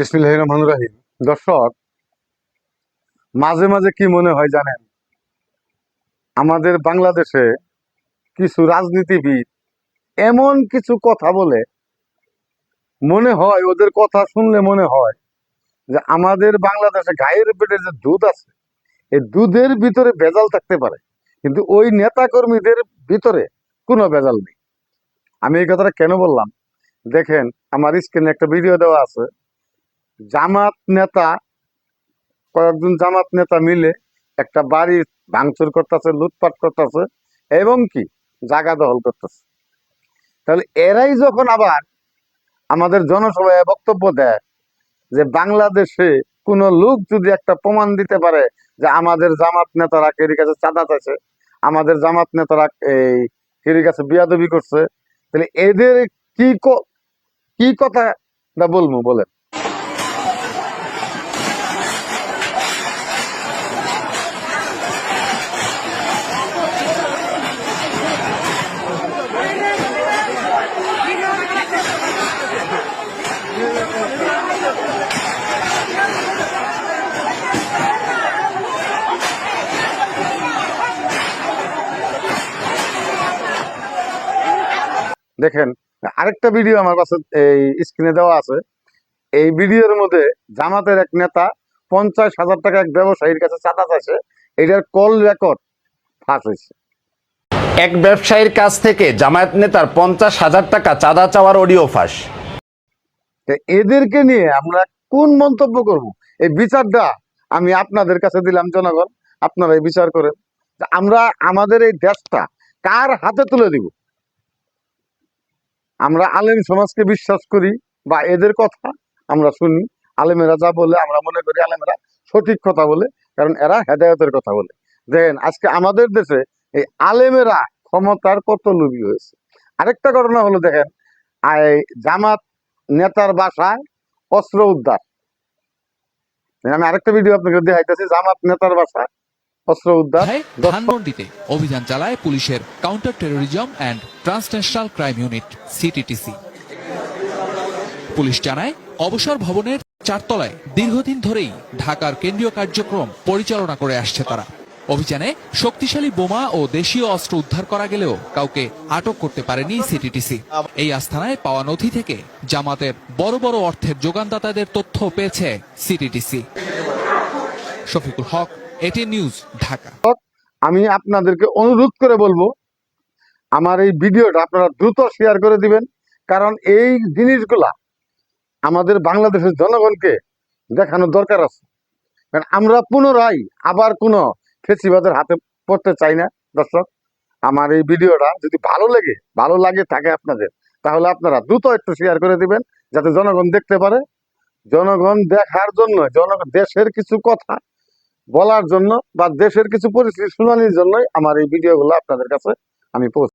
বিসমিল্লাহির রহমানির রহিম। দর্শক, মাঝে মাঝে কি মনে হয় জানেন, আমাদের বাংলাদেশে কিছু রাজনীতিবিদ এমন কিছু কথা বলে, মনে হয় ওদের কথা শুনলে মনে হয় যে আমাদের বাংলাদেশে গায়ের পেটে যে দুধ আছে, এই দুধের ভিতরে ভেজাল থাকতে পারে, কিন্তু ওই নেতা কর্মীদের ভিতরে কোনো ভেজাল নেই। আমি এই কথাটা কেন বললাম, দেখেন আমার স্ক্রিনে একটা ভিডিও দেওয়া আছে। জামাত নেতা, কয়েকজন জামাত নেতা মিলে একটা বাড়ি ভাঙচুর করতেছে, লুটপাট করতেছে এবং কি জায়গা দখল করতেছে। তাহলে এরাই যখন আবার আমাদের জনসভায় বক্তব্য দেয় যে বাংলাদেশে কোন লোক যদি একটা প্রমাণ দিতে পারে যে আমাদের জামাত নেতারা কেরি কাছে চাঁদা চাইছে, আমাদের জামাত নেতারা এই কেরি কাছে বিয়াদবি করছে, তাহলে এদের কি কি কথা বলবো বলেন। দেখেন আরেকটা ভিডিও আমার কাছে এই স্ক্রিনে দেওয়া আছে। এই ভিডিওর মধ্যে জামাতের এক নেতা 50,000 টাকা এক ব্যবসায়ীর কাছে চাঁদা চাইছে, এটার কল রেকর্ড ফাঁস হয়েছে। এক ব্যবসায়ীর কাছ থেকে জামায়াত নেতার 50,000 টাকা চাঁদা চাওয়ার অডিও ফাঁস। এদেরকে নিয়ে আমরা কোন মন্তব্য করব? এই বিচারটা আমি আপনাদের কাছে দিলাম, জনগণ আপনারা এই বিচার করেন যে আমরা আমাদের এই দেশটা কার হাতে তুলে দিব। আমরা আলেম সমাজকে বিশ্বাস করি বা এদের কথা আমরা শুনি, আলেমেরা যা বলে আমরা মনে করি আলেমেরা সঠিক কথা বলে, কারণ এরা হেদায়তের কথা বলে। দেখেন আজকে আমাদের দেশে এই আলেমেরা ক্ষমতার কত লোভী হয়েছে। আরেকটা ঘটনা হলো, দেখেন জামাত নেতার বাসায় অস্ত্র উদ্ধার। আমি আরেকটা ভিডিও আপনাকে দেখাইতেছি, জামাত নেতার বাসায় অস্ত্র উদ্ধার। ধানমন্ডিতে অভিযান চালায় পুলিশের counter terrorism and transnational crime unit CTTC. Police জানায় অবসর ভবনের 4 তলায় দীর্ঘদিন ধরেই ঢাকার কেন্দ্রীয় কার্যক্রম পরিচালনা করে আসছে তারা। অভিযানে শক্তিশালী বোমা ও দেশীয় অস্ত্র উদ্ধার করা গেলেও কাউকে আটক করতে পারেনি সিটিটিসি। এই আস্তানায় পাওয়া নথি থেকে জামাতের বড় বড় অর্থের যোগানদাতাদের তথ্য পেয়েছে সিটিটিসি। শফিকুল হক, এটিএন নিউজ, ঢাকা। আমি আপনাদেরকে অনুরোধ করে বলবো, আমার এই ভিডিওটা আপনারা দ্রুত শেয়ার করে দিবেন, কারণ এই জিনিসগুলা আমাদের বাংলাদেশের জনগণকে দেখানো দরকার আছে। কারণ আমরা পুনরায় আবার কোনো ফেসিবাদের হাতে পড়তে চাই না। দর্শক, আমার এই ভিডিওটা যদি ভালো লাগে থাকে আপনাদের, তাহলে আপনারা দ্রুত একটু শেয়ার করে দিবেন, যাতে জনগণ দেখতে পারে। জনগণ দেখার জন্য, দেশের কিছু কথা বলার জন্য বা দেশের কিছু পরিস্থিতি শুনানির জন্যই আমার এই ভিডিওগুলো আপনাদের কাছে আমি